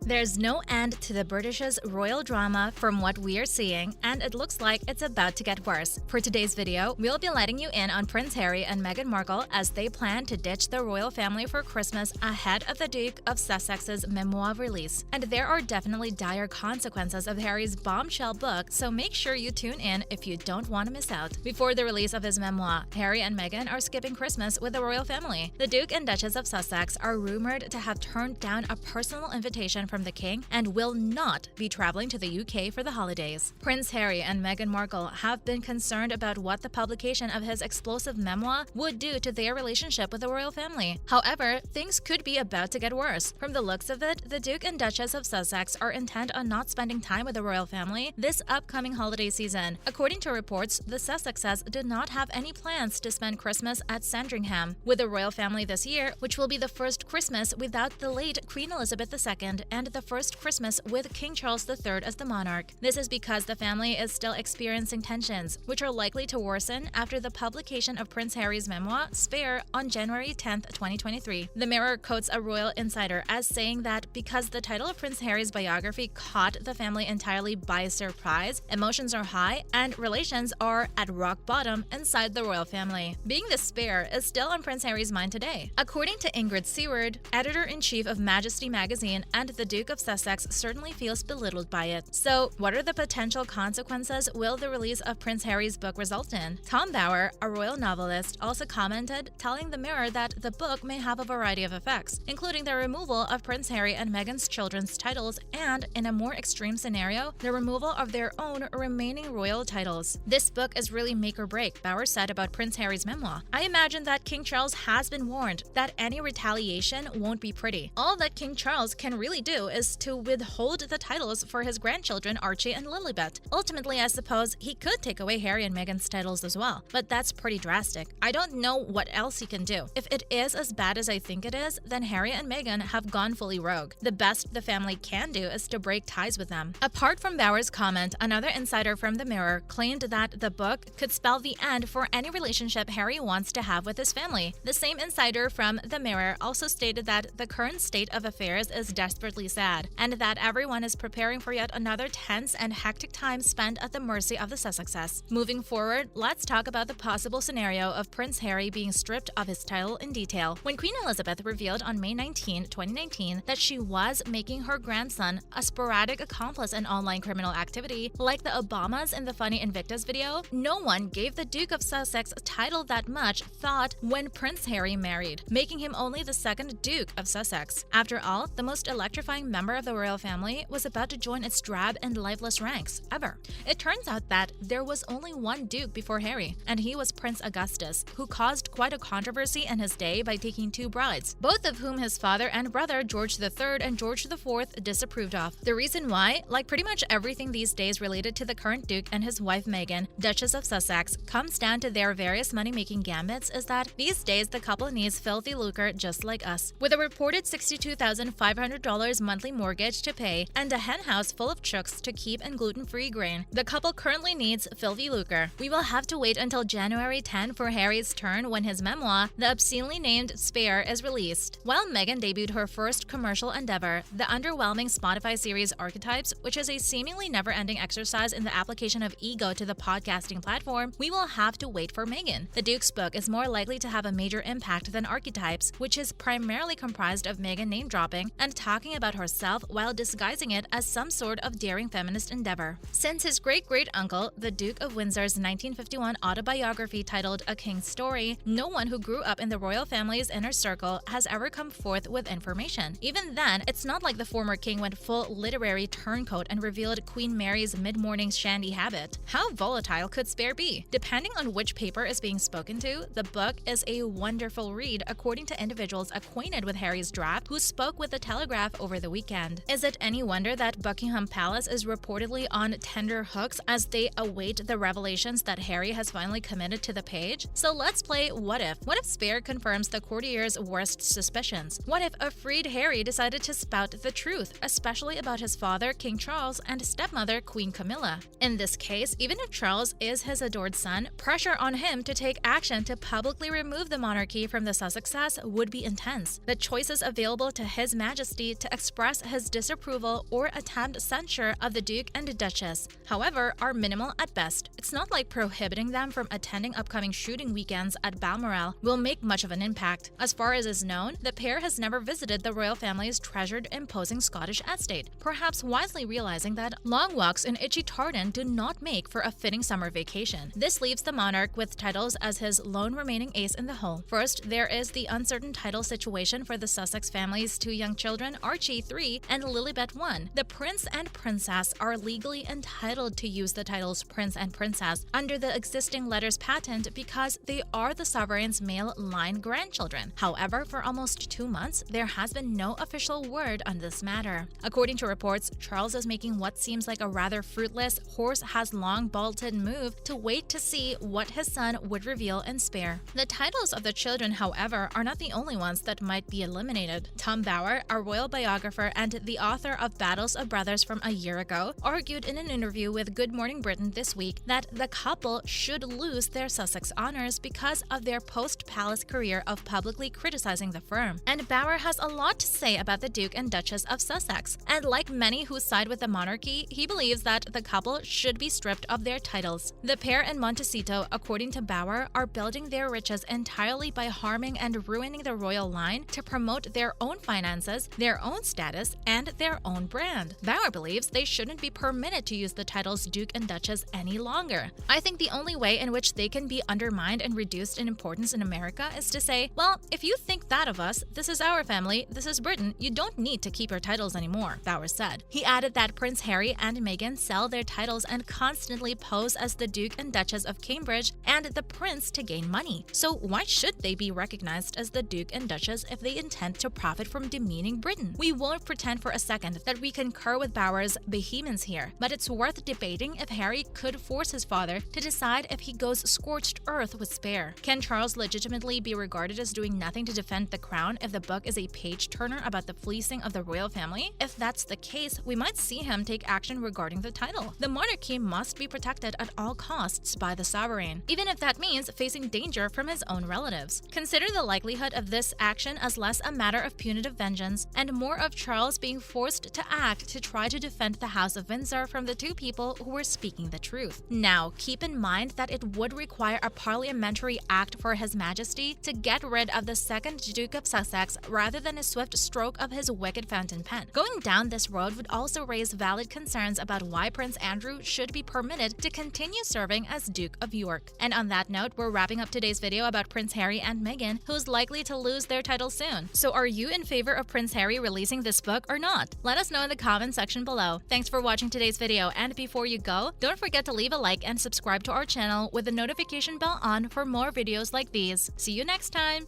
There's no end to the British's royal drama from what we're seeing, and it looks like it's about to get worse. For today's video, we'll be letting you in on Prince Harry and Meghan Markle as they plan to ditch the royal family for Christmas ahead of the Duke of Sussex's memoir release. And there are definitely dire consequences of Harry's bombshell book, so make sure you tune in if you don't want to miss out. Before the release of his memoir, Harry and Meghan are skipping Christmas with the royal family. The Duke and Duchess of Sussex are rumored to have turned down a personal invitation from the king and will not be traveling to the UK for the holidays. Prince Harry and Meghan Markle have been concerned about what the publication of his explosive memoir would do to their relationship with the royal family. However, things could be about to get worse. From the looks of it, the Duke and Duchess of Sussex are intent on not spending time with the royal family this upcoming holiday season. According to reports, the Sussexes did not have any plans to spend Christmas at Sandringham with the royal family this year, which will be the first Christmas without the late Queen Elizabeth II and the first Christmas with King Charles III as the monarch. This is because the family is still experiencing tensions, which are likely to worsen after the publication of Prince Harry's memoir, Spare, on January 10, 2023. The Mirror quotes a royal insider as saying that because the title of Prince Harry's biography caught the family entirely by surprise, emotions are high and relations are at rock bottom inside the royal family. Being the Spare is still on Prince Harry's mind today. According to Ingrid Seward, editor-in-chief of Majesty magazine, and the Duke of Sussex certainly feels belittled by it. So, what are the potential consequences will the release of Prince Harry's book result in? Tom Bower, a royal novelist, also commented, telling the Mirror that the book may have a variety of effects, including the removal of Prince Harry and Meghan's children's titles and, in a more extreme scenario, the removal of their own remaining royal titles. This book is really make or break, Bower said about Prince Harry's memoir. I imagine that King Charles has been warned that any retaliation won't be pretty. All that King Charles can really do is to withhold the titles for his grandchildren Archie and Lilibet. Ultimately, I suppose he could take away Harry and Meghan's titles as well, but that's pretty drastic. I don't know what else he can do. If it is as bad as I think it is, then Harry and Meghan have gone fully rogue. The best the family can do is to break ties with them. Apart from Bower's comment, another insider from the Mirror claimed that the book could spell the end for any relationship Harry wants to have with his family. The same insider from the Mirror also stated that the current state of affairs is desperately sad, and that everyone is preparing for yet another tense and hectic time spent at the mercy of the Sussexes. Moving forward, let's talk about the possible scenario of Prince Harry being stripped of his title in detail. When Queen Elizabeth revealed on May 19, 2019 that she was making her grandson a sporadic accomplice in online criminal activity, like the Obamas in the Funny Invictus video, no one gave the Duke of Sussex title that much thought when Prince Harry married, making him only the second Duke of Sussex. After all, the most electrifying member of the royal family was about to join its drab and lifeless ranks ever. It turns out that there was only one Duke before Harry, and he was Prince Augustus, who caused quite a controversy in his day by taking two brides, both of whom his father and brother George III and George IV disapproved of. The reason why, like pretty much everything these days related to the current Duke and his wife Meghan, Duchess of Sussex, comes down to their various money-making gambits, is that these days the couple needs filthy lucre just like us. With a reported $62,500 monthly mortgage to pay and a henhouse full of chooks to keep and gluten-free grain, the couple currently needs filthy lucre. We will have to wait until January 10 for Harry's turn when his memoir, the obscenely named Spare, is released. While Meghan debuted her first commercial endeavor, the underwhelming Spotify series Archetypes, which is a seemingly never-ending exercise in the application of ego to the podcasting platform, we will have to wait for Meghan. The Duke's book is more likely to have a major impact than Archetypes, which is primarily comprised of Meghan name-dropping and talking about herself while disguising it as some sort of daring feminist endeavor. Since his great-great-uncle, the Duke of Windsor's 1951 autobiography titled A King's Story, no one who grew up in the royal family's inner circle has ever come forth with information. Even then, it's not like the former king went full literary turncoat and revealed Queen Mary's mid-morning shandy habit. How volatile could Spare be? Depending on which paper is being spoken to, the book is a wonderful read according to individuals acquainted with Harry's draft who spoke with the Telegraph over the weekend. Is it any wonder that Buckingham Palace is reportedly on tender hooks as they await the revelations that Harry has finally committed to the page? So let's play What If. What if Spare confirms the courtier's worst suspicions? What if a freed Harry decided to spout the truth, especially about his father, King Charles, and stepmother, Queen Camilla? In this case, even if Charles is his adored son, pressure on him to take action to publicly remove the monarchy from the Sussexes would be intense. The choices available to His Majesty to express express his disapproval or attempt censure of the Duke and Duchess, however, are minimal at best. It's not like prohibiting them from attending upcoming shooting weekends at Balmoral will make much of an impact. As far as is known, the pair has never visited the royal family's treasured, imposing Scottish estate, perhaps wisely realizing that long walks in itchy tartan do not make for a fitting summer vacation. This leaves the monarch with titles as his lone remaining ace in the hole. First, there is the uncertain title situation for the Sussex family's two young children, Archie 3 and Lilibet 1. The prince and princess are legally entitled to use the titles prince and princess under the existing letters patent because they are the sovereign's male line grandchildren. However, for almost 2 months, there has been no official word on this matter. According to reports, Charles is making what seems like a rather fruitless, horse-has-long-bolted move to wait to see what his son would reveal and spare. The titles of the children, however, are not the only ones that might be eliminated. Tom Bower, a royal biographer and the author of Battles of Brothers from a year ago, argued in an interview with Good Morning Britain this week that the couple should lose their Sussex honors because of their post-palace career of publicly criticizing the firm. And Bower has a lot to say about the Duke and Duchess of Sussex, and like many who side with the monarchy, he believes that the couple should be stripped of their titles. The pair in Montecito, according to Bower, are building their riches entirely by harming and ruining the royal line to promote their own finances, their own status, and their own brand. Bower believes they shouldn't be permitted to use the titles Duke and Duchess any longer. I think the only way in which they can be undermined and reduced in importance in America is to say, well, if you think that of us, this is our family, this is Britain, you don't need to keep your titles anymore, Bower said. He added that Prince Harry and Meghan sell their titles and constantly pose as the Duke and Duchess of Cambridge and the Prince to gain money. So why should they be recognized as the Duke and Duchess if they intend to profit from demeaning Britain? We won't pretend for a second that we concur with Bower's vehemence here, but it's worth debating if Harry could force his father to decide if he goes scorched earth with Spare. Can Charles legitimately be regarded as doing nothing to defend the crown if the book is a page-turner about the fleecing of the royal family? If that's the case, we might see him take action regarding the title. The monarchy must be protected at all costs by the sovereign, even if that means facing danger from his own relatives. Consider the likelihood of this action as less a matter of punitive vengeance and more of Charles being forced to act to try to defend the House of Windsor from the two people who were speaking the truth. Now, keep in mind that it would require a parliamentary act for His Majesty to get rid of the second Duke of Sussex rather than a swift stroke of his wicked fountain pen. Going down this road would also raise valid concerns about why Prince Andrew should be permitted to continue serving as Duke of York. And on that note, we're wrapping up today's video about Prince Harry and Meghan, who's likely to lose their title soon. So are you in favor of Prince Harry releasing this book or not? Let us know in the comment section below. Thanks for watching today's video, and before you go, don't forget to leave a like and subscribe to our channel with the notification bell on for more videos like these. See you next time!